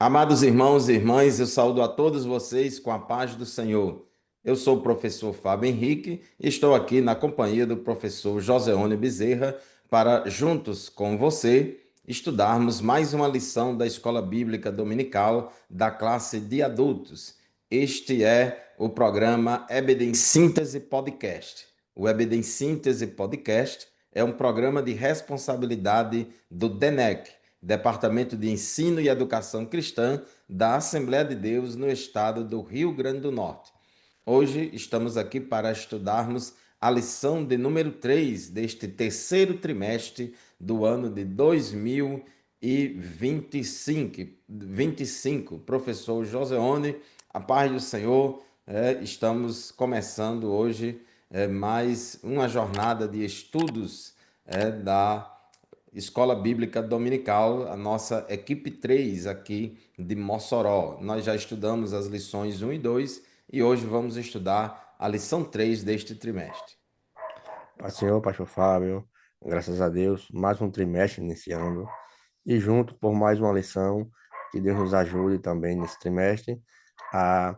Amados irmãos e irmãs, eu saúdo a todos vocês com a paz do Senhor. Eu sou o professor Fábio Henrique e estou aqui na companhia do professor Joseone Bezerra para, juntos com você, estudarmos mais uma lição da Escola Bíblica Dominical da classe de adultos. Este é o programa EBD em Síntese Podcast. O EBD em Síntese Podcast é um programa de responsabilidade do DENEC, Departamento de Ensino e Educação Cristã da Assembleia de Deus no estado do Rio Grande do Norte. Hoje estamos aqui para estudarmos a lição de número 3 deste terceiro trimestre do ano de 2025. Professor Joseone, a paz do Senhor, estamos começando hoje mais uma jornada de estudos da Escola Bíblica Dominical, a nossa equipe 3 aqui de Mossoró. Nós já estudamos as lições 1 e 2 e hoje vamos estudar a lição 3 deste trimestre. Pai Senhor, Pastor Fábio, graças a Deus, mais um trimestre iniciando e junto por mais uma lição, que Deus nos ajude também nesse trimestre a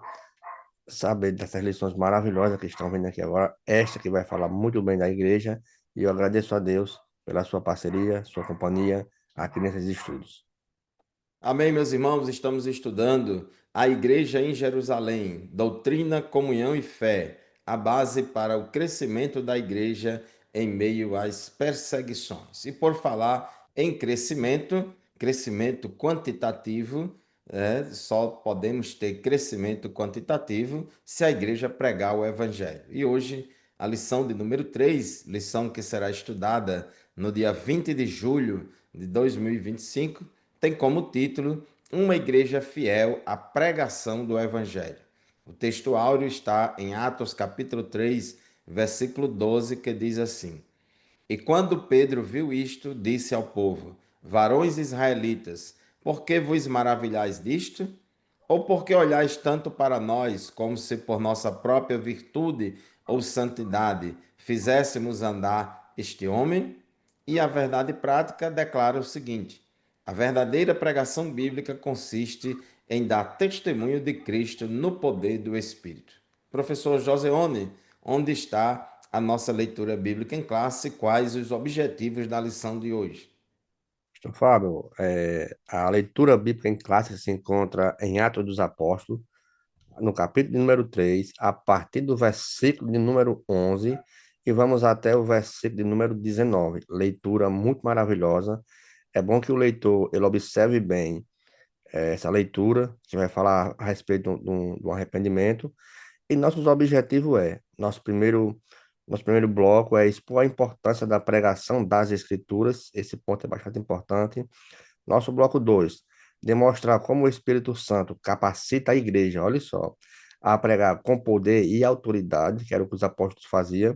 saber dessas lições maravilhosas que estão vindo aqui agora, esta que vai falar muito bem da igreja, e eu agradeço a Deus pela sua parceria, sua companhia aqui nesses estudos. Amém, meus irmãos, estamos estudando a Igreja em Jerusalém, doutrina, comunhão e fé, a base para o crescimento da igreja em meio às perseguições. E por falar em crescimento, crescimento quantitativo, só podemos ter crescimento quantitativo se a igreja pregar o evangelho. E hoje, a lição de número 3, lição que será estudada no dia 20 de julho de 2025, tem como título Uma Igreja Fiel à Pregação do Evangelho. O texto áureo está em Atos capítulo 3, versículo 12, que diz assim: E quando Pedro viu isto, disse ao povo: Varões israelitas, por que vos maravilhais disto? Ou porque olhais tanto para nós, como se por nossa própria virtude ou santidade fizéssemos andar este homem? E a verdade prática declara o seguinte: a verdadeira pregação bíblica consiste em dar testemunho de Cristo no poder do Espírito. Professor Joseone, onde está a nossa leitura bíblica em classe? Quais os objetivos da lição de hoje? Pastor Fábio, a leitura bíblica em classe se encontra em Atos dos Apóstolos, no capítulo de número 3, a partir do versículo de número 11, e vamos até o versículo de número 19. Leitura muito maravilhosa. É bom que o leitor ele observe bem essa leitura, que vai falar a respeito do arrependimento. E nossos objetivos nosso primeiro bloco é expor a importância da pregação das Escrituras. Esse ponto é bastante importante. Nosso bloco 2, demonstrar como o Espírito Santo capacita a igreja, olha só, a pregar com poder e autoridade, que era o que os apóstolos faziam.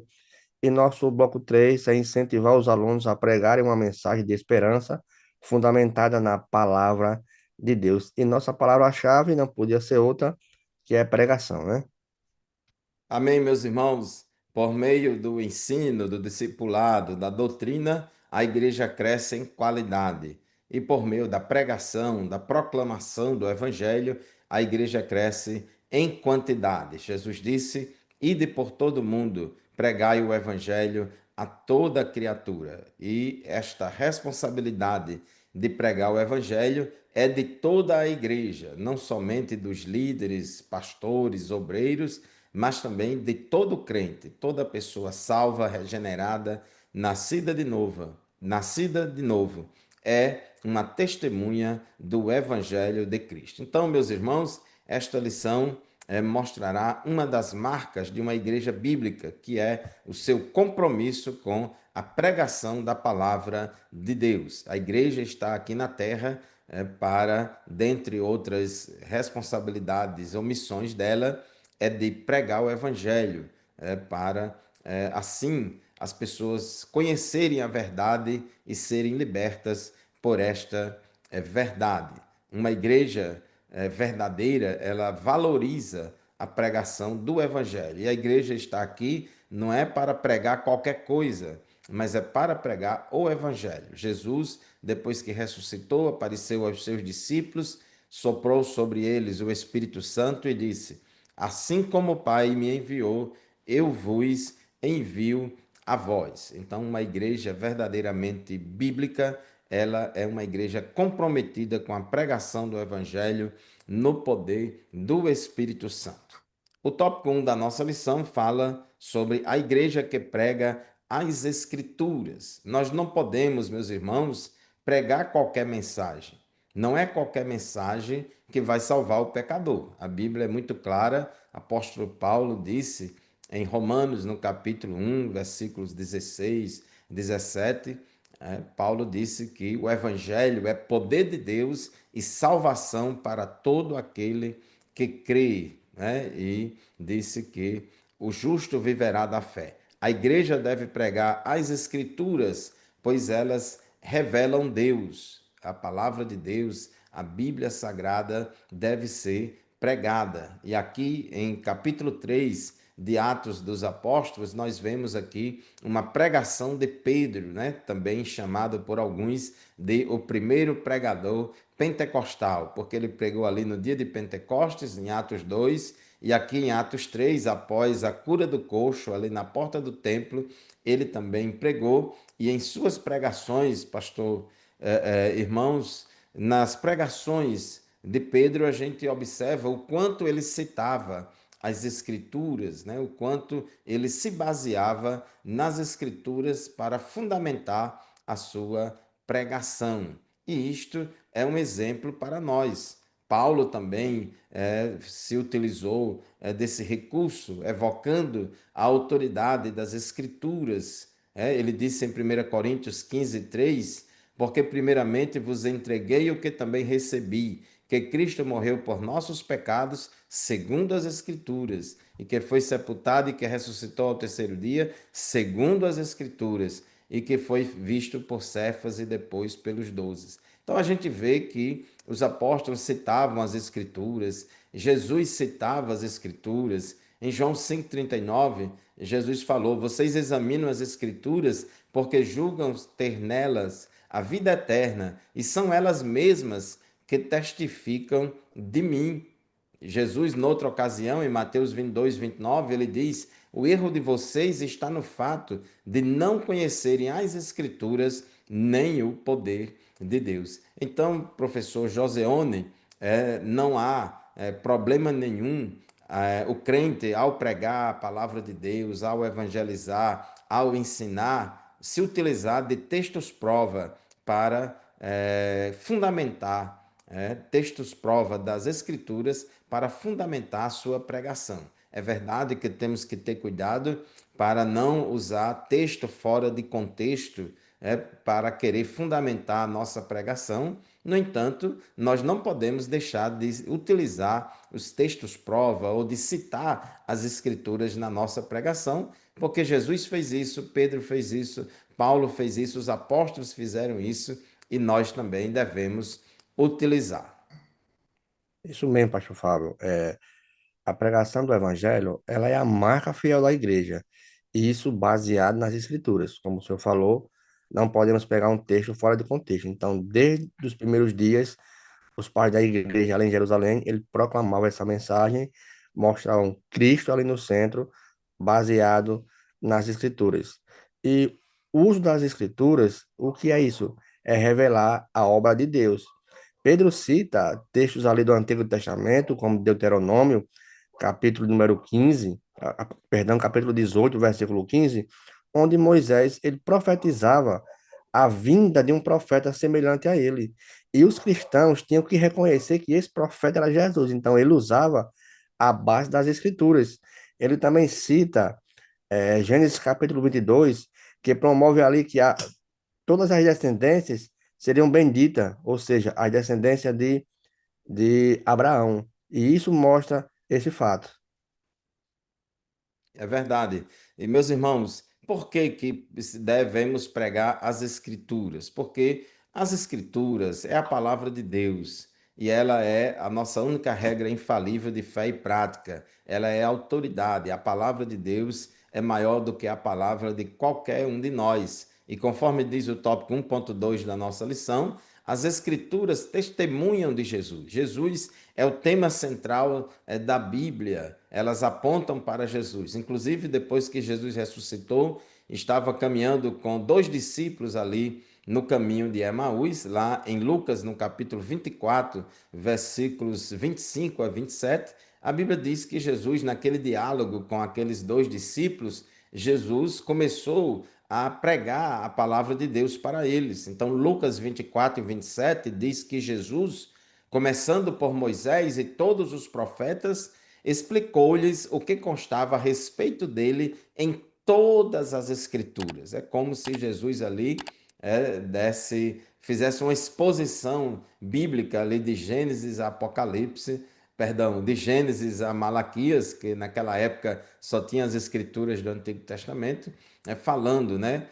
E nosso bloco 3 é incentivar os alunos a pregarem uma mensagem de esperança fundamentada na palavra de Deus. E nossa palavra-chave não podia ser outra que é pregação, né? Amém, meus irmãos? Por meio do ensino, do discipulado, da doutrina, a igreja cresce em qualidade. E por meio da pregação, da proclamação do evangelho, a igreja cresce em quantidade. Jesus disse: Ide por todo o mundo, pregai o evangelho a toda criatura. E esta responsabilidade de pregar o evangelho é de toda a igreja, não somente dos líderes, pastores, obreiros, mas também de todo crente, toda pessoa salva, regenerada, nascida de novo, é uma testemunha do Evangelho de Cristo. Então, meus irmãos, esta lição mostrará uma das marcas de uma igreja bíblica, que é o seu compromisso com a pregação da palavra de Deus. A igreja está aqui na terra para, dentre outras responsabilidades ou missões dela, é de pregar o evangelho, para assim as pessoas conhecerem a verdade e serem libertas por esta verdade. Uma igreja verdadeira, ela valoriza a pregação do evangelho. E a igreja está aqui não é para pregar qualquer coisa, mas é para pregar o evangelho. Jesus, depois que ressuscitou, apareceu aos seus discípulos, soprou sobre eles o Espírito Santo e disse: Assim como o Pai me enviou, eu vos envio a vós. Então, uma igreja verdadeiramente bíblica, ela é uma igreja comprometida com a pregação do Evangelho no poder do Espírito Santo. O tópico 1 da nossa lição fala sobre a igreja que prega as Escrituras. Nós não podemos, meus irmãos, pregar qualquer mensagem. Não é qualquer mensagem que vai salvar o pecador. A Bíblia é muito clara. Apóstolo Paulo disse em Romanos, no capítulo 1, versículos 16, 17, Paulo disse que o Evangelho é poder de Deus e salvação para todo aquele que crê, né? E disse que o justo viverá da fé. A igreja deve pregar as Escrituras, pois elas revelam Deus. A palavra de Deus, a Bíblia Sagrada, deve ser pregada. E aqui em capítulo 3 de Atos dos Apóstolos, nós vemos aqui uma pregação de Pedro, né? Também chamado por alguns de o primeiro pregador pentecostal, porque ele pregou ali no dia de Pentecostes, em Atos 2, e aqui em Atos 3, após a cura do coxo, ali na porta do templo, ele também pregou, e em suas pregações, pastor, irmãos, nas pregações de Pedro, a gente observa o quanto ele citava as Escrituras, né? O quanto ele se baseava nas Escrituras para fundamentar a sua pregação. E isto é um exemplo para nós. Paulo também se utilizou desse recurso, evocando a autoridade das Escrituras. Ele disse em 1 Coríntios 15, 3, porque primeiramente vos entreguei o que também recebi, que Cristo morreu por nossos pecados, segundo as Escrituras, e que foi sepultado e que ressuscitou ao terceiro dia, segundo as Escrituras, e que foi visto por Cefas e depois pelos 12. Então a gente vê que os apóstolos citavam as Escrituras, Jesus citava as Escrituras. Em João 5,39, Jesus falou: Vocês examinam as Escrituras porque julgam ter nelas a vida eterna, e são elas mesmas que testificam de mim. Jesus, noutra ocasião, em Mateus 22, 29, ele diz: O erro de vocês está no fato de não conhecerem as Escrituras nem o poder de Deus. Então, professor Joseone, não há problema nenhum o crente, ao pregar a palavra de Deus, ao evangelizar, ao ensinar, se utilizar de textos prova para fundamentar textos prova das Escrituras para fundamentar a sua pregação. É verdade que temos que ter cuidado para não usar texto fora de contexto para querer fundamentar a nossa pregação. No entanto, nós não podemos deixar de utilizar os textos prova ou de citar as Escrituras na nossa pregação, porque Jesus fez isso, Pedro fez isso, Paulo fez isso, os apóstolos fizeram isso e nós também devemos utilizar. Isso mesmo, pastor Fábio. A pregação do evangelho, ela é a marca fiel da igreja. E isso baseado nas escrituras. Como o senhor falou, não podemos pegar um texto fora de contexto. Então, desde os primeiros dias, os pais da igreja ali em Jerusalém, ele proclamavam essa mensagem, mostravam Cristo ali no centro, baseado nas escrituras. E o uso das escrituras, o que é isso? É revelar a obra de Deus. Pedro cita textos ali do Antigo Testamento, como Deuteronômio, capítulo número 15, perdão, capítulo 18, versículo 15, onde Moisés ele profetizava a vinda de um profeta semelhante a ele. E os cristãos tinham que reconhecer que esse profeta era Jesus. Então ele usava a base das escrituras. Ele também cita Gênesis capítulo 22, que promove ali que todas as descendências seriam benditas, ou seja, a descendência de Abraão. E isso mostra esse fato. É verdade. E meus irmãos, por que que devemos pregar as Escrituras? Porque as Escrituras é a palavra de Deus e ela é a nossa única regra infalível de fé e prática. Ela é a autoridade. A palavra de Deus é maior do que a palavra de qualquer um de nós. E conforme diz o tópico 1.2 da nossa lição, as Escrituras testemunham de Jesus. Jesus é o tema central da Bíblia. Elas apontam para Jesus. Inclusive, depois que Jesus ressuscitou, estava caminhando com dois discípulos ali no caminho de Emaús, lá em Lucas, no capítulo 24, versículos 25 a 27, a Bíblia diz que Jesus, naquele diálogo com aqueles dois discípulos, Jesus começou a pregar a palavra de Deus para eles. Então, Lucas 24 e 27 diz que Jesus, começando por Moisés e todos os profetas, explicou-lhes o que constava a respeito dele em todas as Escrituras. É como se Jesus ali fizesse uma exposição bíblica ali de Gênesis a Apocalipse, perdão, de Gênesis a Malaquias, que naquela época só tinha as escrituras do Antigo Testamento, falando, né,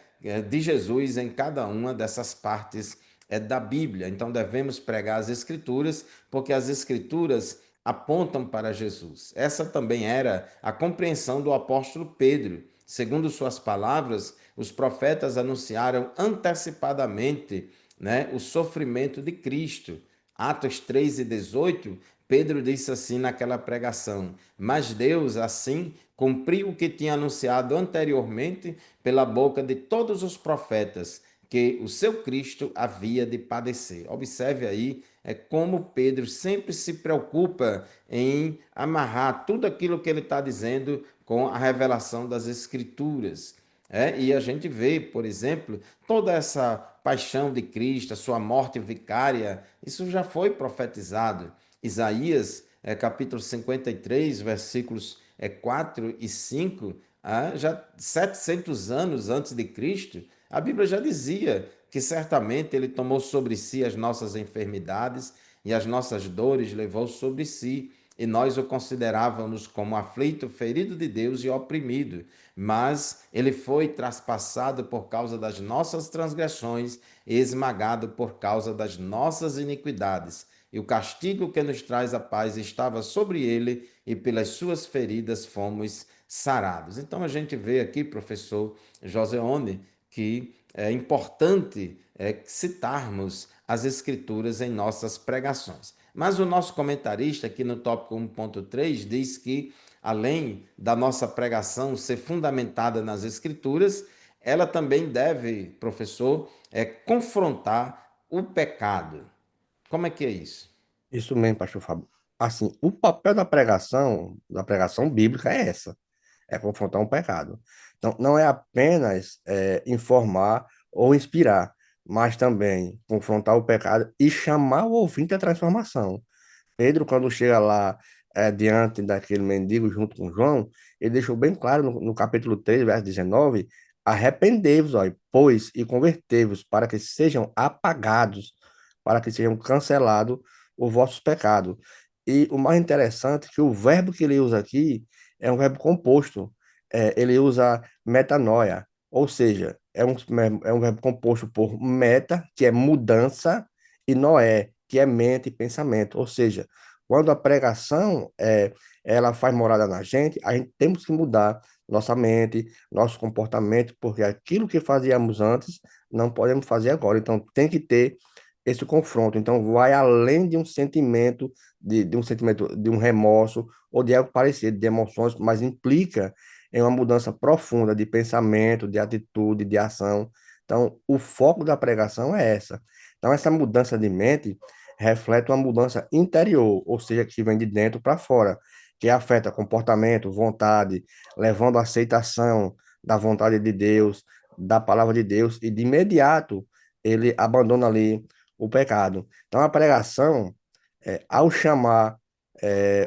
de Jesus em cada uma dessas partes da Bíblia. Então devemos pregar as escrituras, porque as escrituras apontam para Jesus. Essa também era a compreensão do apóstolo Pedro. Segundo suas palavras, os profetas anunciaram antecipadamente, né, o sofrimento de Cristo. Atos 3 e 18, Pedro disse assim naquela pregação: Mas Deus, assim, cumpriu o que tinha anunciado anteriormente pela boca de todos os profetas, que o seu Cristo havia de padecer. Observe aí como Pedro sempre se preocupa em amarrar tudo aquilo que ele está dizendo com a revelação das Escrituras. E a gente vê, por exemplo, toda essa paixão de Cristo, a sua morte vicária, isso já foi profetizado. Isaías, capítulo 53, versículos 4 e 5, já 700 anos antes de Cristo, a Bíblia já dizia que certamente ele tomou sobre si as nossas enfermidades e as nossas dores levou sobre si, e nós o considerávamos como aflito, ferido de Deus e oprimido. Mas ele foi traspassado por causa das nossas transgressões e esmagado por causa das nossas iniquidades. E o castigo que nos traz a paz estava sobre ele, e pelas suas feridas fomos sarados. Então a gente vê aqui, professor Joseone, que é importante citarmos as Escrituras em nossas pregações. Mas o nosso comentarista, aqui no tópico 1.3, diz que, além da nossa pregação ser fundamentada nas Escrituras, ela também deve, professor, confrontar o pecado. Como é que é isso? Isso mesmo, pastor Fábio. Assim, o papel da pregação bíblica é essa, é confrontar um pecado. Então, não é apenas informar ou inspirar, mas também confrontar o pecado e chamar o ouvinte à transformação. Pedro, quando chega lá diante daquele mendigo junto com João, ele deixou bem claro no capítulo 3, verso 19: arrependei-vos, ó, pois, e convertei-vos, para que sejam apagados, para que sejam cancelados os vossos pecados. E o mais interessante é que o verbo que ele usa aqui é um verbo composto. Ele usa metanoia, ou seja, é um verbo composto por meta, que é mudança, e noé, que é mente e pensamento. Ou seja, quando a pregação ela faz morada na gente, a gente temos que mudar nossa mente, nosso comportamento, porque aquilo que fazíamos antes não podemos fazer agora. Então tem que ter esse confronto. Então vai além de um sentimento, de um sentimento de um remorso ou de algo parecido, de emoções, mas implica em uma mudança profunda de pensamento, de atitude, de ação. Então, o foco da pregação é essa. Então, essa mudança de mente reflete uma mudança interior, ou seja, que vem de dentro para fora, que afeta comportamento, vontade, levando à aceitação da vontade de Deus, da palavra de Deus, e de imediato ele abandona ali o pecado. Então, a pregação, ao chamar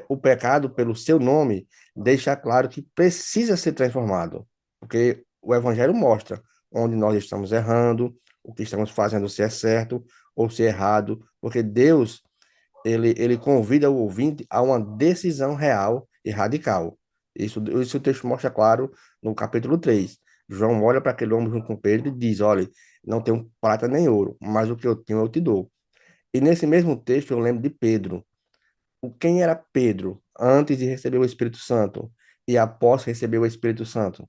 o pecado pelo seu nome, deixa claro que precisa ser transformado, porque o Evangelho mostra onde nós estamos errando, o que estamos fazendo, se é certo ou se é errado, porque Deus, ele convida o ouvinte a uma decisão real e radical. Isso o texto mostra claro no capítulo 3. João olha para aquele homem junto com Pedro e diz: olha, não tenho prata nem ouro, mas o que eu tenho eu te dou. E nesse mesmo texto eu lembro de Pedro. Quem era Pedro antes de receber o Espírito Santo e após receber o Espírito Santo?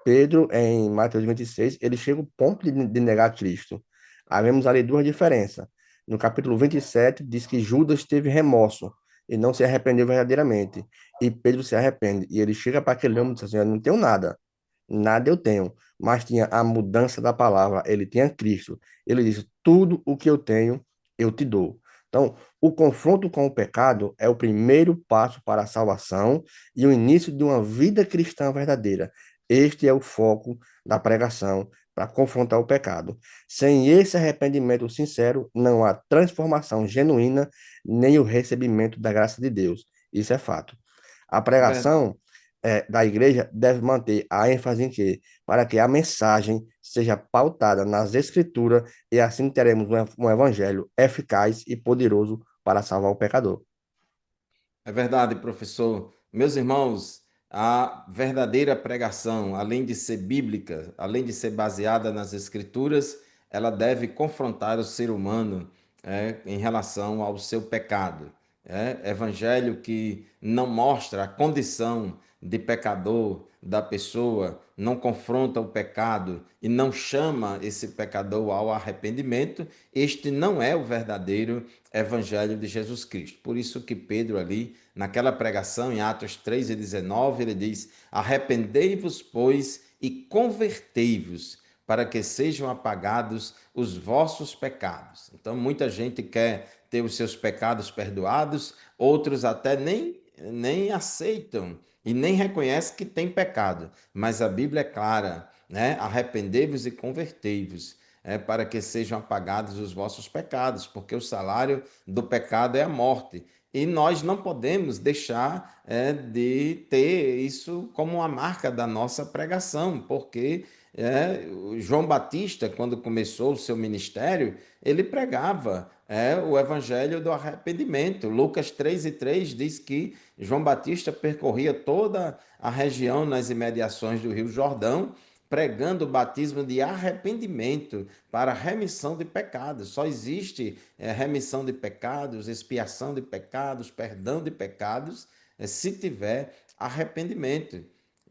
Pedro, em Mateus 26, ele chega ao ponto de negar Cristo. Aí vemos ali duas diferenças. No capítulo 27, diz que Judas teve remorso e não se arrependeu verdadeiramente. E Pedro se arrepende. E ele chega para aquele homem e diz assim: Eu não tenho nada, nada eu tenho, mas tinha a mudança da palavra, ele tinha Cristo. Ele diz: Tudo o que eu tenho, eu te dou. Então, o confronto com o pecado é o primeiro passo para a salvação e o início de uma vida cristã verdadeira. Este é o foco da pregação para confrontar o pecado. Sem esse arrependimento sincero, não há transformação genuína nem o recebimento da graça de Deus. Isso é fato. A É verdade. pregação da igreja deve manter a ênfase em quê? Para que a mensagem seja pautada nas escrituras e assim teremos um evangelho eficaz e poderoso para salvar o pecador. É verdade, professor. Meus irmãos, a verdadeira pregação, além de ser bíblica, além de ser baseada nas Escrituras, ela deve confrontar o ser humano em relação ao seu pecado. Evangelho que não mostra a condição de pecador da pessoa, não confronta o pecado e não chama esse pecador ao arrependimento, este não é o verdadeiro evangelho de Jesus Cristo. Por isso que Pedro ali, naquela pregação em Atos 3:19, ele diz: "Arrependei-vos, pois, e convertei-vos, para que sejam apagados os vossos pecados." Então, muita gente quer ter os seus pecados perdoados, outros até nem aceitam e nem reconhecem que tem pecado. Mas a Bíblia é clara, né? Arrependei-vos e convertei-vos, para que sejam apagados os vossos pecados, porque o salário do pecado é a morte. E nós não podemos deixar de ter isso como uma marca da nossa pregação, porque o João Batista, quando começou o seu ministério, ele pregava o evangelho do arrependimento. Lucas 3:3 diz que João Batista percorria toda a região nas imediações do Rio Jordão, pregando o batismo de arrependimento para remissão de pecados. Só existe remissão de pecados, expiação de pecados, perdão de pecados, se tiver arrependimento.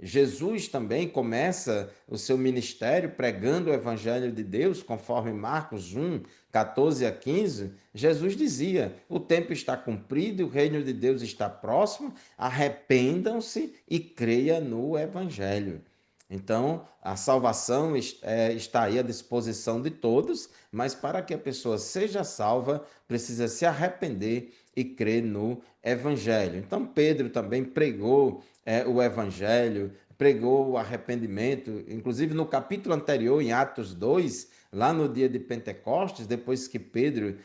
Jesus também começa o seu ministério pregando o Evangelho de Deus, conforme Marcos 1:14 a 15. Jesus dizia: O tempo está cumprido, o reino de Deus está próximo, arrependam-se e creia no Evangelho. Então, a salvação está aí à disposição de todos, mas para que a pessoa seja salva, precisa se arrepender e crer no Evangelho. Então, Pedro também pregou o Evangelho, pregou o arrependimento, inclusive no capítulo anterior, em Atos 2, lá no dia de Pentecostes, depois que Pedro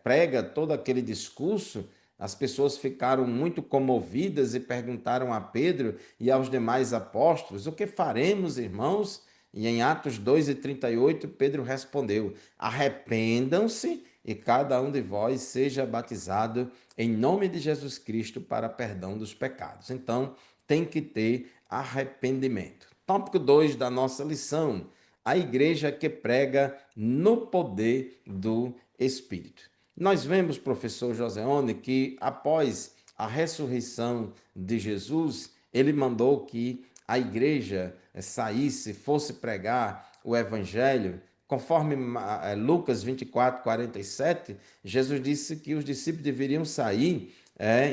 prega todo aquele discurso, as pessoas ficaram muito comovidas e perguntaram a Pedro e aos demais apóstolos: O que faremos, irmãos? E em Atos 2:38, Pedro respondeu: Arrependam-se e cada um de vós seja batizado em nome de Jesus Cristo para perdão dos pecados. Então, tem que ter arrependimento. Tópico 2 da nossa lição: a igreja que prega no poder do Espírito. Nós vemos, professor Joseone, que após a ressurreição de Jesus, ele mandou que a igreja saísse, fosse pregar o evangelho. Conforme Lucas 24:47, Jesus disse que os discípulos deveriam sair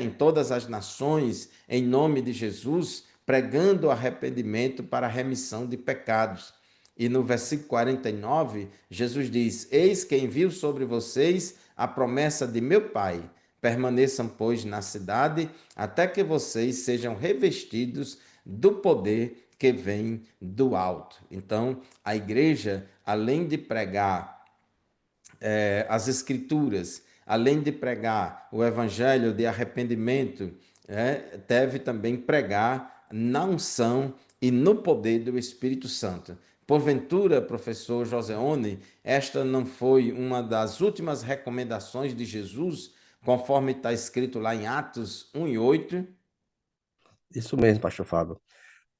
em todas as nações, em nome de Jesus, pregando arrependimento para a remissão de pecados. E no versículo 49, Jesus diz: Eis que envio sobre vocês a promessa de meu Pai. Permaneçam, pois, na cidade, até que vocês sejam revestidos do poder que vem do alto. Então, a igreja, além de pregar as Escrituras, além de pregar o evangelho de arrependimento, deve também pregar na unção e no poder do Espírito Santo. Porventura, professor Joseone, esta não foi uma das últimas recomendações de Jesus, conforme está escrito lá em Atos 1:8? Isso mesmo, pastor Fábio.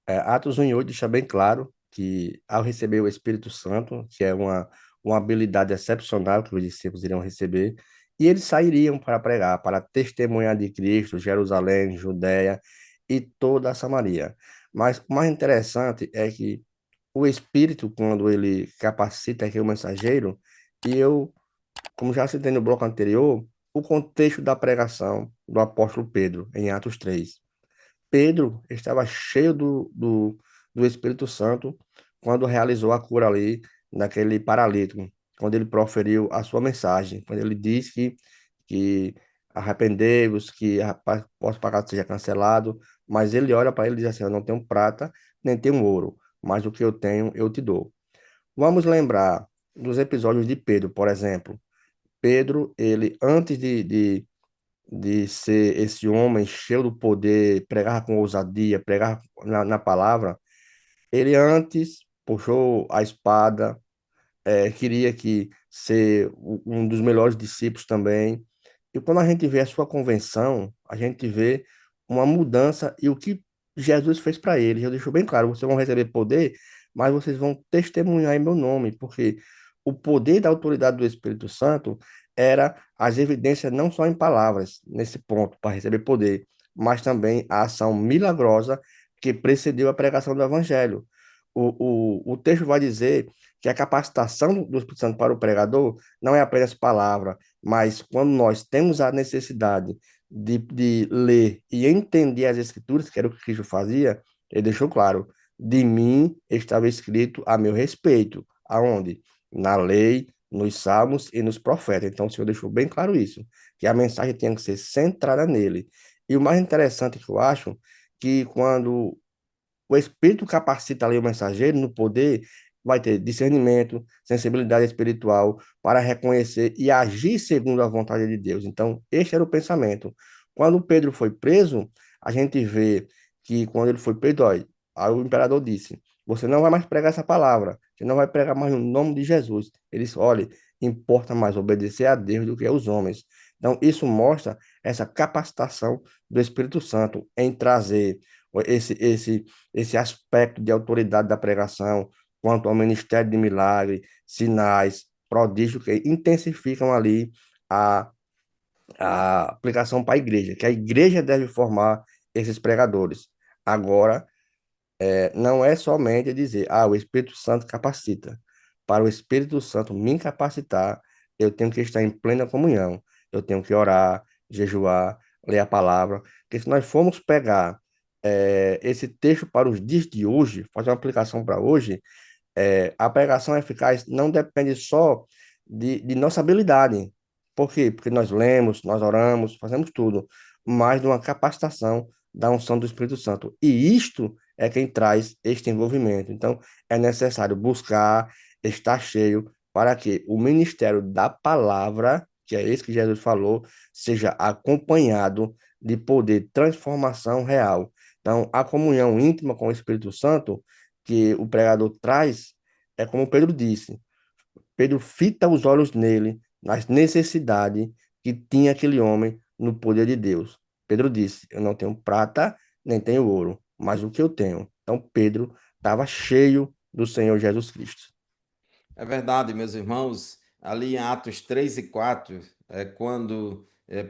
Atos 1:8 deixa bem claro que, ao receber o Espírito Santo, que é uma habilidade excepcional que os discípulos iriam receber, e eles sairiam para pregar, para testemunhar de Cristo, Jerusalém, Judéia e toda a Samaria. Mas o mais interessante é que o Espírito, quando ele capacita aqui o mensageiro, e eu Como já citei no bloco anterior, o contexto da pregação do apóstolo Pedro, em Atos 3. Pedro estava cheio do Espírito Santo quando realizou a cura ali naquele paralítico, quando ele proferiu a sua mensagem, quando ele disse que arrependei-vos, que vosso pecado seja cancelado, mas ele olha para ele e diz assim: eu não tenho prata, nem tenho ouro, mas o que eu tenho eu te dou. Vamos lembrar dos episódios de Pedro, por exemplo. Pedro, ele antes de ser esse homem cheio do poder, pregar com ousadia, pregar na palavra, ele antes puxou a espada, queria que ser um dos melhores discípulos também. E quando a gente vê a sua convenção, a gente vê uma mudança e o que Jesus fez para eles. Eu deixo bem claro, vocês vão receber poder, mas vocês vão testemunhar em meu nome, porque o poder da autoridade do Espírito Santo era as evidências não só em palavras, nesse ponto, para receber poder, mas também a ação milagrosa que precedeu a pregação do Evangelho. O texto vai dizer que a capacitação do Espírito Santo para o pregador não é apenas palavra, mas quando nós temos a necessidade de ler e entender as Escrituras, que era o que Cristo fazia, ele deixou claro: de mim estava escrito a meu respeito. Aonde? Na lei, nos salmos e nos profetas. Então, o Senhor deixou bem claro isso, que a mensagem tinha que ser centrada nele. E o mais interessante que eu acho, que quando o Espírito capacita ali o mensageiro no poder, vai ter discernimento, sensibilidade espiritual para reconhecer e agir segundo a vontade de Deus. Então, este era o pensamento. Quando Pedro foi preso, a gente vê que quando ele foi preso, ó, aí o imperador disse: você não vai mais pregar essa palavra, você não vai pregar mais no nome de Jesus. Ele disse: olha, importa mais obedecer a Deus do que aos homens. Então, isso mostra essa capacitação do Espírito Santo em trazer esse aspecto de autoridade da pregação, quanto ao ministério de milagre, sinais, prodígios que intensificam ali a, a aplicação para a igreja, que a igreja deve formar esses pregadores. Agora, não é somente dizer, o Espírito Santo capacita. Para o Espírito Santo me capacitar, eu tenho que estar em plena comunhão, eu tenho que orar, jejuar, ler a palavra, porque se nós formos pegar esse texto para os dias de hoje, fazer uma aplicação para hoje, a pregação eficaz não depende só de nossa habilidade. Por quê? Porque nós lemos, nós oramos, fazemos tudo, mas de uma capacitação da unção do Espírito Santo. E isto é quem traz este envolvimento. Então, é necessário buscar estar cheio para que o ministério da palavra, que é esse que Jesus falou, seja acompanhado de poder, transformação real. Então, a comunhão íntima com o Espírito Santo que o pregador traz é como Pedro disse. Pedro fita os olhos nele, nas necessidades que tinha aquele homem no poder de Deus. Pedro disse: eu não tenho prata, nem tenho ouro, mas o que eu tenho. Então, Pedro estava cheio do Senhor Jesus Cristo. É verdade, meus irmãos, ali em Atos 3 e 4, quando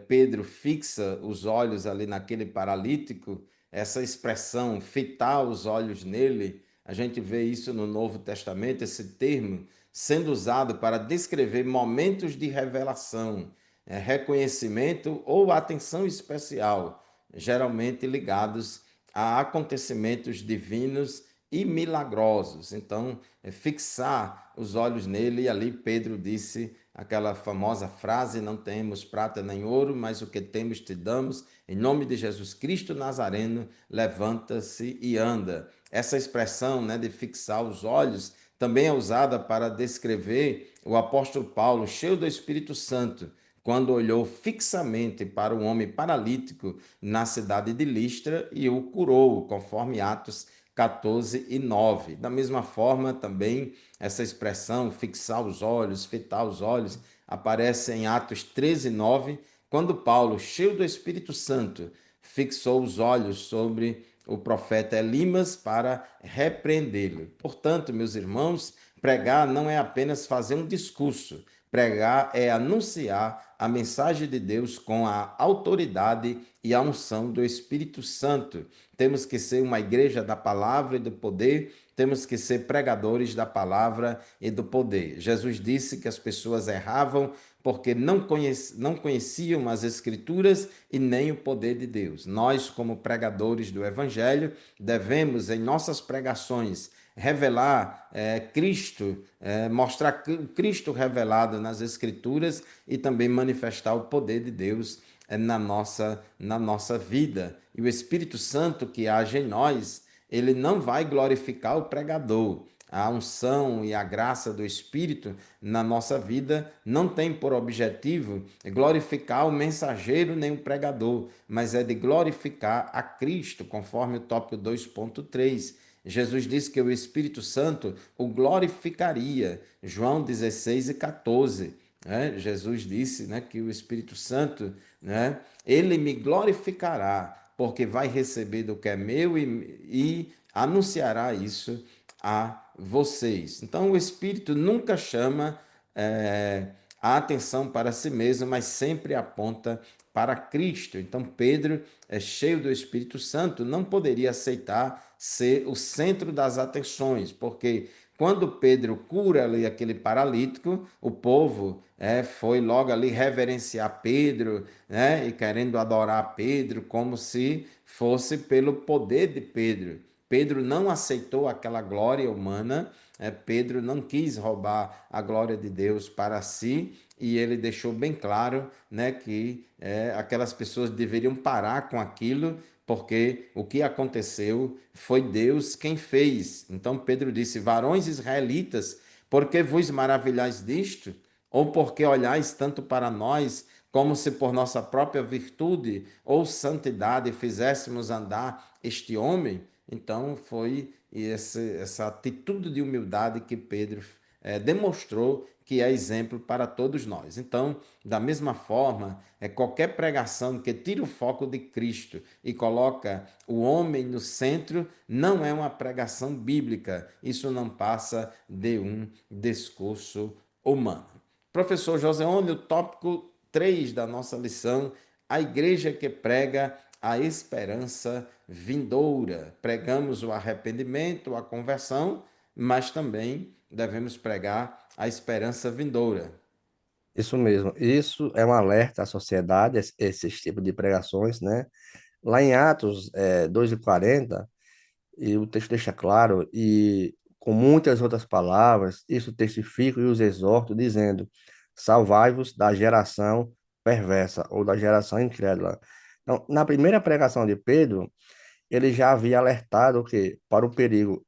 Pedro fixa os olhos ali naquele paralítico, essa expressão, fitar os olhos nele, a gente vê isso no Novo Testamento, esse termo sendo usado para descrever momentos de revelação, reconhecimento ou atenção especial, geralmente ligados a acontecimentos divinos e milagrosos. Então, fixar os olhos nele, e ali Pedro disse aquela famosa frase: não temos prata nem ouro, mas o que temos te damos. Em nome de Jesus Cristo Nazareno, levanta-se e anda. Essa expressão, né, de fixar os olhos também é usada para descrever o apóstolo Paulo, cheio do Espírito Santo, quando olhou fixamente para o homem paralítico na cidade de Listra e o curou, conforme Atos 14 e 9. Da mesma forma, também, essa expressão, fixar os olhos, fitar os olhos, aparece em Atos 13 e 9, quando Paulo, cheio do Espírito Santo, fixou os olhos sobre o profeta Elimas para repreendê-lo. Portanto, meus irmãos, pregar não é apenas fazer um discurso. Pregar é anunciar a mensagem de Deus com a autoridade e a unção do Espírito Santo. Temos que ser uma igreja da palavra e do poder, temos que ser pregadores da palavra e do poder. Jesus disse que as pessoas erravam porque não conheciam as Escrituras e nem o poder de Deus. Nós, como pregadores do Evangelho, devemos, em nossas pregações, revelar Cristo, mostrar Cristo revelado nas Escrituras e também manifestar o poder de Deus na nossa vida. E o Espírito Santo que age em nós, ele não vai glorificar o pregador. A unção e a graça do Espírito na nossa vida não tem por objetivo glorificar o mensageiro nem o pregador, mas é de glorificar a Cristo, conforme o tópico 2.3. Jesus disse que o Espírito Santo o glorificaria. João 16:14. Jesus disse, que o Espírito Santo, ele me glorificará, porque vai receber do que é meu e anunciará isso a vocês. Então, o Espírito nunca chama a atenção para si mesmo, mas sempre aponta para Cristo. Então, Pedro, cheio do Espírito Santo, não poderia aceitar ser o centro das atenções, porque quando Pedro cura ali aquele paralítico, o povo foi logo ali reverenciar Pedro, e querendo adorar Pedro como se fosse pelo poder de Pedro. Pedro não aceitou aquela glória humana, Pedro não quis roubar a glória de Deus para si, e ele deixou bem claro, que aquelas pessoas deveriam parar com aquilo, porque o que aconteceu foi Deus quem fez. Então Pedro disse: varões israelitas, por que vos maravilhais disto? Ou porque olhais tanto para nós, como se por nossa própria virtude ou santidade fizéssemos andar este homem? Então foi essa atitude de humildade que Pedro demonstrou, que é exemplo para todos nós. Então, da mesma forma, qualquer pregação que tira o foco de Cristo e coloca o homem no centro não é uma pregação bíblica. Isso não passa de um discurso humano. Professor Joseone, o tópico 3 da nossa lição: a igreja que prega a esperança vindoura. Pregamos o arrependimento, a conversão, mas também devemos pregar a esperança vindoura. Isso mesmo. Isso é um alerta à sociedade, esses tipos de pregações, né? Lá em Atos 2:40, e o texto deixa claro, e com muitas outras palavras, isso testifica e os exorto, dizendo: salvai-vos da geração perversa ou da geração incrédula. Então, na primeira pregação de Pedro, ele já havia alertado o quê? Para o perigo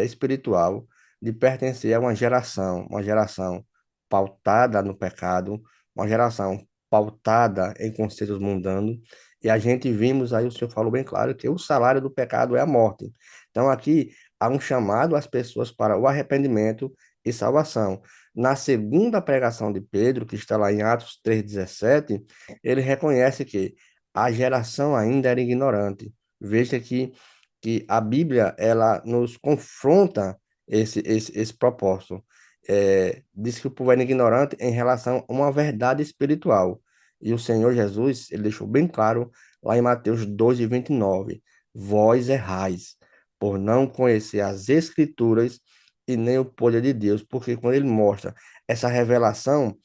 espiritual de pertencer a uma geração pautada no pecado, uma geração pautada em conceitos mundanos, e a gente vimos aí, o senhor falou bem claro, que o salário do pecado é a morte. Então, aqui há um chamado às pessoas para o arrependimento e salvação. Na segunda pregação de Pedro, que está lá em Atos 3:17, ele reconhece que a geração ainda era ignorante. Veja que a Bíblia, ela nos confronta esse propósito. Diz que o povo era ignorante em relação a uma verdade espiritual. E o Senhor Jesus, ele deixou bem claro lá em Mateus 12:29: vós errais, por não conhecer as Escrituras e nem o poder de Deus. Porque quando ele mostra essa revelação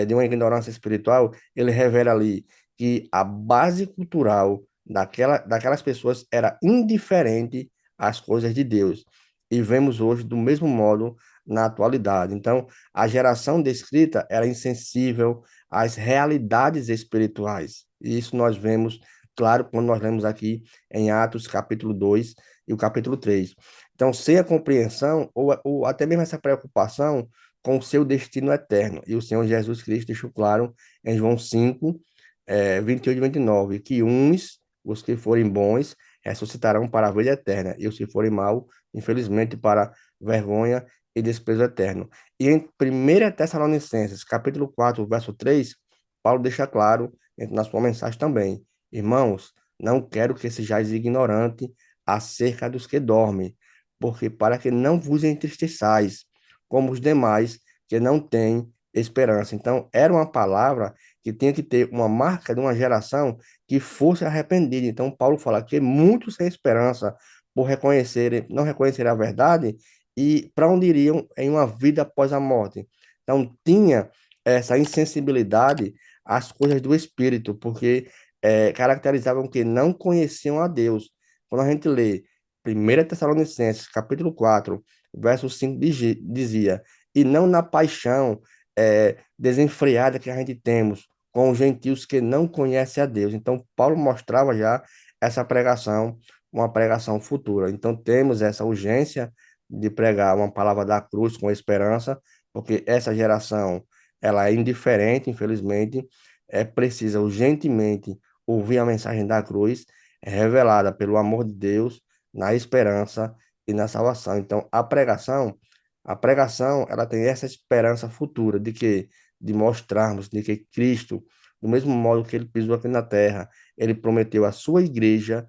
de uma ignorância espiritual, ele revela ali que a base cultural daquelas pessoas era indiferente às coisas de Deus. E vemos hoje do mesmo modo na atualidade. Então, a geração descrita era insensível às realidades espirituais. E isso nós vemos, claro, quando nós lemos aqui em Atos capítulo 2 e o capítulo 3. Então, sem a compreensão, ou até mesmo essa preocupação com o seu destino eterno. E o Senhor Jesus Cristo deixou claro em João 5, 28 e 29, que uns, os que forem bons, ressuscitarão para a vida eterna, e os que forem maus, infelizmente, para vergonha e desprezo eterno. E em 1 Tessalonicenses, capítulo 4, verso 3, Paulo deixa claro, na sua mensagem também: irmãos, não quero que sejais ignorantes acerca dos que dormem, porque para que não vos entristeçais, como os demais que não têm esperança. Então, era uma palavra que tinha que ter uma marca de uma geração que fosse arrependida. Então, Paulo fala que muitos sem esperança por reconhecerem, não reconhecerem a verdade e para onde iriam em uma vida após a morte. Então, tinha essa insensibilidade às coisas do Espírito, porque caracterizavam que não conheciam a Deus. Quando a gente lê 1 Tessalonicenses, capítulo 4, verso 5, dizia, e não na paixão desenfreada que a gente temos com os gentios que não conhecem a Deus. Então, Paulo mostrava já essa pregação, uma pregação futura. Então, temos essa urgência de pregar uma palavra da cruz com esperança, porque essa geração ela é indiferente, infelizmente, precisa urgentemente ouvir a mensagem da cruz revelada pelo amor de Deus na esperança e na salvação. Então, a pregação, ela tem essa esperança futura de mostrarmos de que Cristo, do mesmo modo que ele pisou aqui na terra, ele prometeu à sua igreja,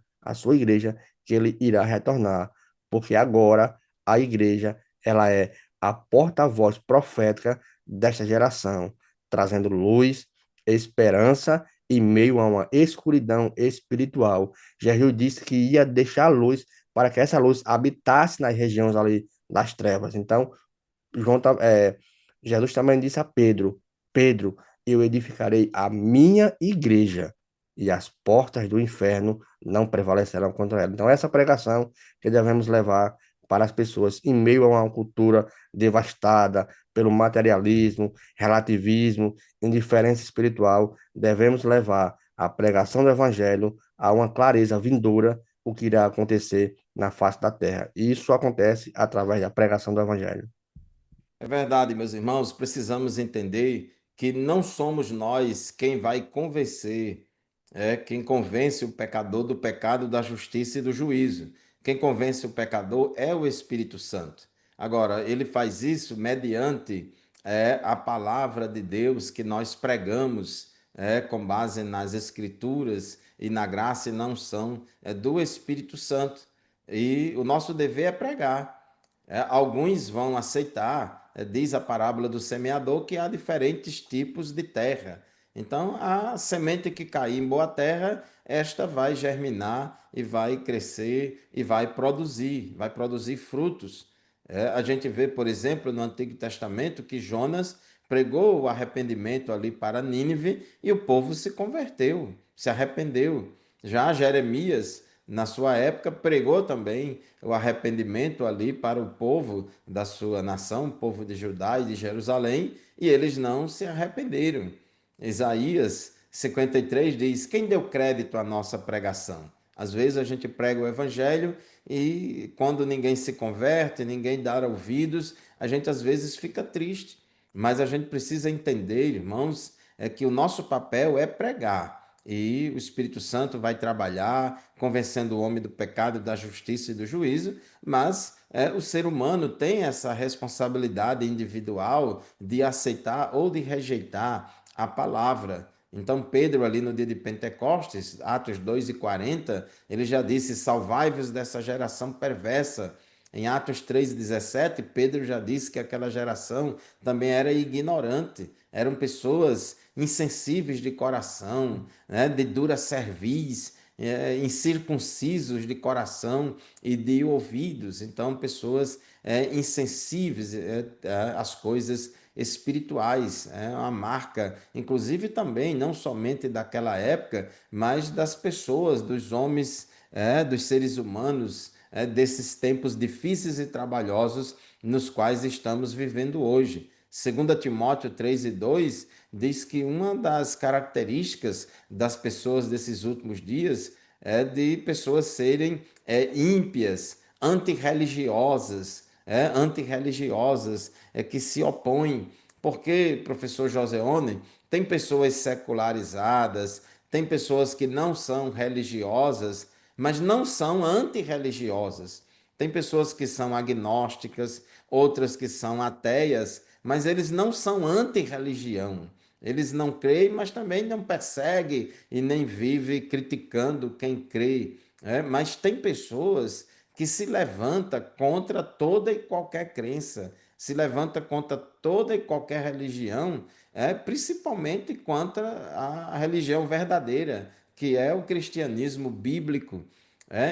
que ele irá retornar, porque agora a igreja, ela é a porta-voz profética desta geração, trazendo luz, esperança em meio a uma escuridão espiritual. Jesus disse que ia deixar a luz para que essa luz habitasse nas regiões ali das trevas. Então, João, Jesus também disse a Pedro: Pedro, eu edificarei a minha igreja e as portas do inferno não prevalecerão contra ela. Então, essa pregação que devemos levar para as pessoas em meio a uma cultura devastada pelo materialismo, relativismo, indiferença espiritual, devemos levar a pregação do evangelho a uma clareza vindoura o que irá acontecer na face da terra. E isso acontece através da pregação do evangelho. É verdade, meus irmãos, precisamos entender que não somos nós quem vai convencer, quem convence o pecador do pecado, da justiça e do juízo. Quem convence o pecador é o Espírito Santo. Agora, ele faz isso mediante a palavra de Deus que nós pregamos, com base nas Escrituras e na graça e na unção do Espírito Santo. E o nosso dever é pregar. Alguns vão aceitar, diz a parábola do semeador, que há diferentes tipos de terra. Então, a semente que cair em boa terra, esta vai germinar e vai crescer e vai produzir frutos. A gente vê, por exemplo, no Antigo Testamento, que Jonas pregou o arrependimento ali para Nínive e o povo se converteu, se arrependeu. Já Jeremias, na sua época, pregou também o arrependimento ali para o povo da sua nação, o povo de Judá e de Jerusalém, e eles não se arrependeram. Isaías 53 diz: Quem deu crédito à nossa pregação? Às vezes a gente prega o evangelho e quando ninguém se converte, ninguém dá ouvidos, a gente às vezes fica triste. Mas a gente precisa entender, irmãos, que o nosso papel é pregar. E o Espírito Santo vai trabalhar, convencendo o homem do pecado, da justiça e do juízo, mas o ser humano tem essa responsabilidade individual de aceitar ou de rejeitar a palavra. Então, Pedro, ali no dia de Pentecostes, Atos 2:40, ele já disse: Salvai-vos dessa geração perversa. Em Atos 3:17, Pedro já disse que aquela geração também era ignorante, eram pessoas insensíveis de coração, né, de dura cerviz, incircuncisos de coração e de ouvidos. Então, pessoas insensíveis às coisas espirituais. É uma marca, inclusive também, não somente daquela época, mas das pessoas, dos homens, dos seres humanos, desses tempos difíceis e trabalhosos nos quais estamos vivendo hoje. 2 Timóteo 3:2 diz que uma das características das pessoas desses últimos dias é de pessoas serem ímpias, antirreligiosas, que se opõem. Porque, professor Joseone, tem pessoas secularizadas, tem pessoas que não são religiosas, mas não são antirreligiosas. Tem pessoas que são agnósticas, outras que são ateias, mas eles não são anti-religião. Eles não creem, mas também não perseguem e nem vivem criticando quem crê. Mas tem pessoas que se levantam contra toda e qualquer crença. se levanta contra toda e qualquer religião, principalmente contra a religião verdadeira, que é o cristianismo bíblico.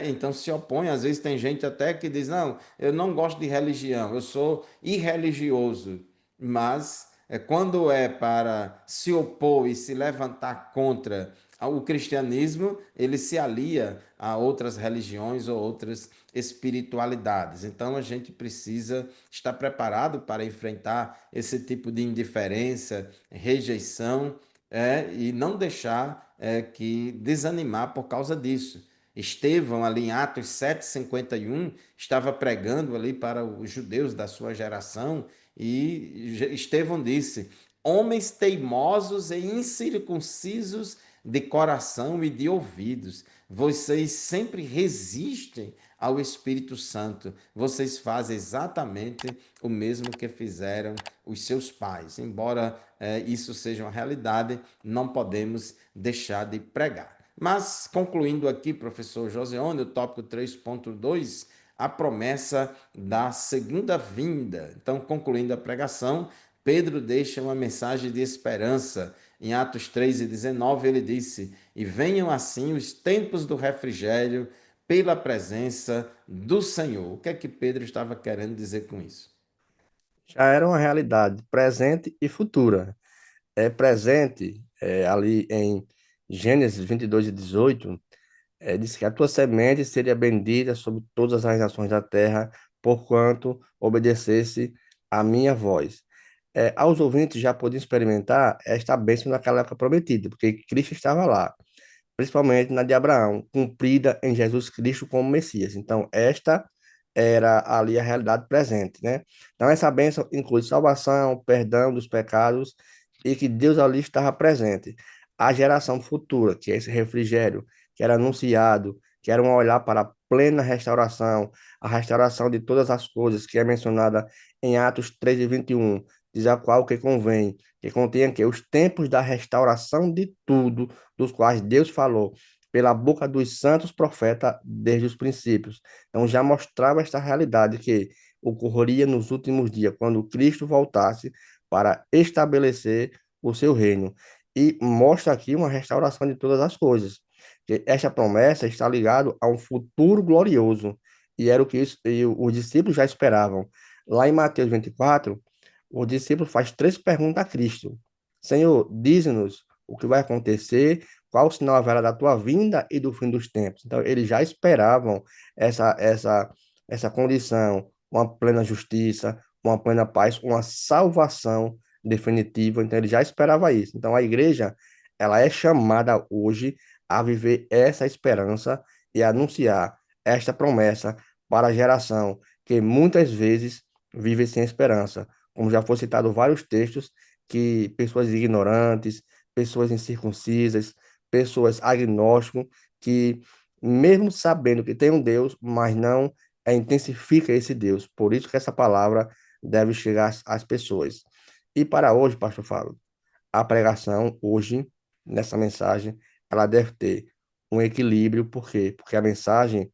Então se opõe, às vezes tem gente até que diz, não, eu não gosto de religião, eu sou irreligioso, mas quando é para se opor e se levantar contra o cristianismo, ele se alia a outras religiões ou outras espiritualidades. Então a gente precisa estar preparado para enfrentar esse tipo de indiferença, rejeição, e não deixar que desanimar por causa disso. Estevão, ali em Atos 7:51, estava pregando ali para os judeus da sua geração e Estevão disse: homens teimosos e incircuncisos de coração e de ouvidos, vocês sempre resistem ao Espírito Santo. Vocês fazem exatamente o mesmo que fizeram os seus pais. Embora isso seja uma realidade, não podemos deixar de pregar. Mas, concluindo aqui, professor Joseone, o tópico 3.2, a promessa da segunda vinda. Então, concluindo a pregação, Pedro deixa uma mensagem de esperança. Em Atos 3:19, ele disse: e venham assim os tempos do refrigério pela presença do Senhor. O que é que Pedro estava querendo dizer com isso? Já era uma realidade presente e futura. É presente, ali em Gênesis 22:18, diz que a tua semente seria bendita sobre todas as nações da terra, porquanto obedecesse a minha voz. Aos ouvintes já podiam experimentar esta bênção naquela época prometida, porque Cristo estava lá, principalmente na de Abraão, cumprida em Jesus Cristo como Messias. Então, esta era ali a realidade presente, né? Então, essa bênção inclui salvação, perdão dos pecados e que Deus ali estava presente. A geração futura, que é esse refrigério, que era anunciado, que era um olhar para a plena restauração, a restauração de todas as coisas, que é mencionada em Atos 3:21, diz a qual que convém, que contém aqui os tempos da restauração de tudo, dos quais Deus falou pela boca dos santos profetas desde os princípios. Então já mostrava esta realidade que ocorreria nos últimos dias, quando Cristo voltasse para estabelecer o seu reino. E mostra aqui uma restauração de todas as coisas. Que esta promessa está ligada a um futuro glorioso. E era o que os discípulos já esperavam. Lá em Mateus 24, o discípulo faz três perguntas a Cristo. Senhor, dize-nos o que vai acontecer, qual o sinal haverá da tua vinda e do fim dos tempos. Então, eles já esperavam essa condição, uma plena justiça, uma plena paz, uma salvação definitiva. Então, ele já esperava isso. Então, a igreja, ela é chamada hoje a viver essa esperança e anunciar esta promessa para a geração que muitas vezes vive sem esperança. Como já foi citado vários textos que pessoas ignorantes, pessoas incircuncisas, pessoas agnósticos, que mesmo sabendo que tem um Deus, mas não intensifica esse Deus. Por isso que essa palavra deve chegar às pessoas. E para hoje, pastor Fábio, a pregação hoje, nessa mensagem, ela deve ter um equilíbrio, por quê? Porque a mensagem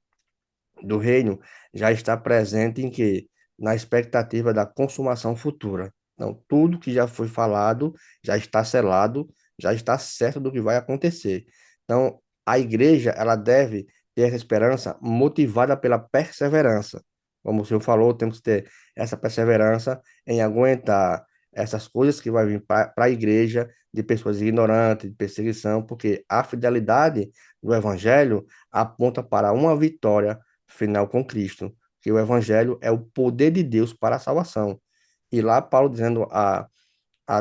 do reino já está presente em quê? Na expectativa da consumação futura. Então, tudo que já foi falado já está selado, já está certo do que vai acontecer. Então, a igreja, ela deve ter essa esperança motivada pela perseverança. Como o senhor falou, temos que ter essa perseverança em aguentar essas coisas que vai vir para a igreja de pessoas ignorantes, de perseguição, porque a fidelidade do evangelho aponta para uma vitória final com Cristo, que o evangelho é o poder de Deus para a salvação. E lá Paulo dizendo a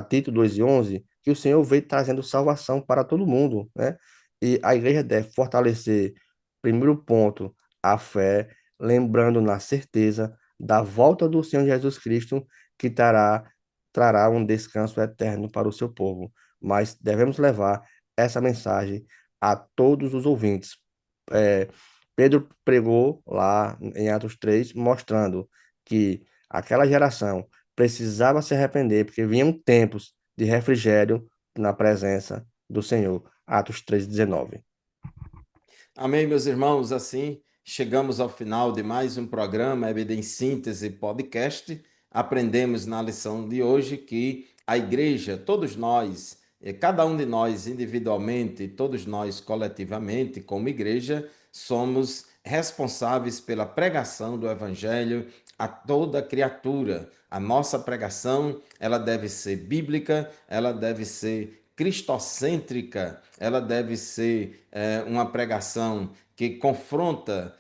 Tito 2:11 que o Senhor veio trazendo salvação para todo mundo, né? E a igreja deve fortalecer, primeiro ponto, a fé, lembrando na certeza da volta do Senhor Jesus Cristo, que trará um descanso eterno para o seu povo. Mas devemos levar essa mensagem a todos os ouvintes. É, Pedro pregou lá em Atos 3, mostrando que aquela geração precisava se arrepender, porque vinham tempos de refrigério na presença do Senhor. Atos 3:19. Amém, meus irmãos. Assim, chegamos ao final de mais um programa EBD em Síntese Podcast. aprendemos na lição de hoje que a igreja, todos nós, cada um de nós individualmente, todos nós coletivamente, como igreja, somos responsáveis pela pregação do evangelho a toda criatura. A nossa pregação, ela deve ser bíblica, ela deve ser cristocêntrica, ela deve ser uma pregação que confronta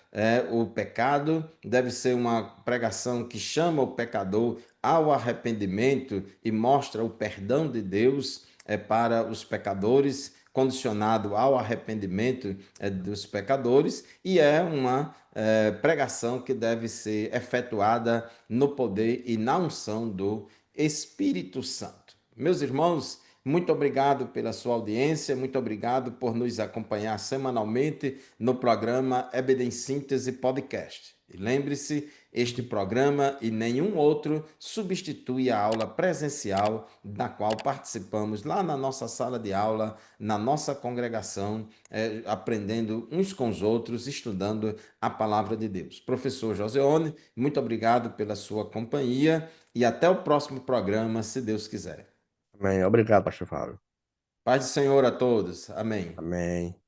o pecado, deve ser uma pregação que chama o pecador ao arrependimento e mostra o perdão de Deus para os pecadores, condicionado ao arrependimento dos pecadores, e é uma pregação que deve ser efetuada no poder e na unção do Espírito Santo. Meus irmãos, muito obrigado pela sua audiência, muito obrigado por nos acompanhar semanalmente no programa EBD em Síntese Podcast. E lembre-se, este programa e nenhum outro substitui a aula presencial da qual participamos lá na nossa sala de aula, na nossa congregação, aprendendo uns com os outros, estudando a palavra de Deus. Professor Joseone, muito obrigado pela sua companhia e até o próximo programa, se Deus quiser. Amém. Obrigado, pastor Fábio. Paz do Senhor a todos. Amém. Amém.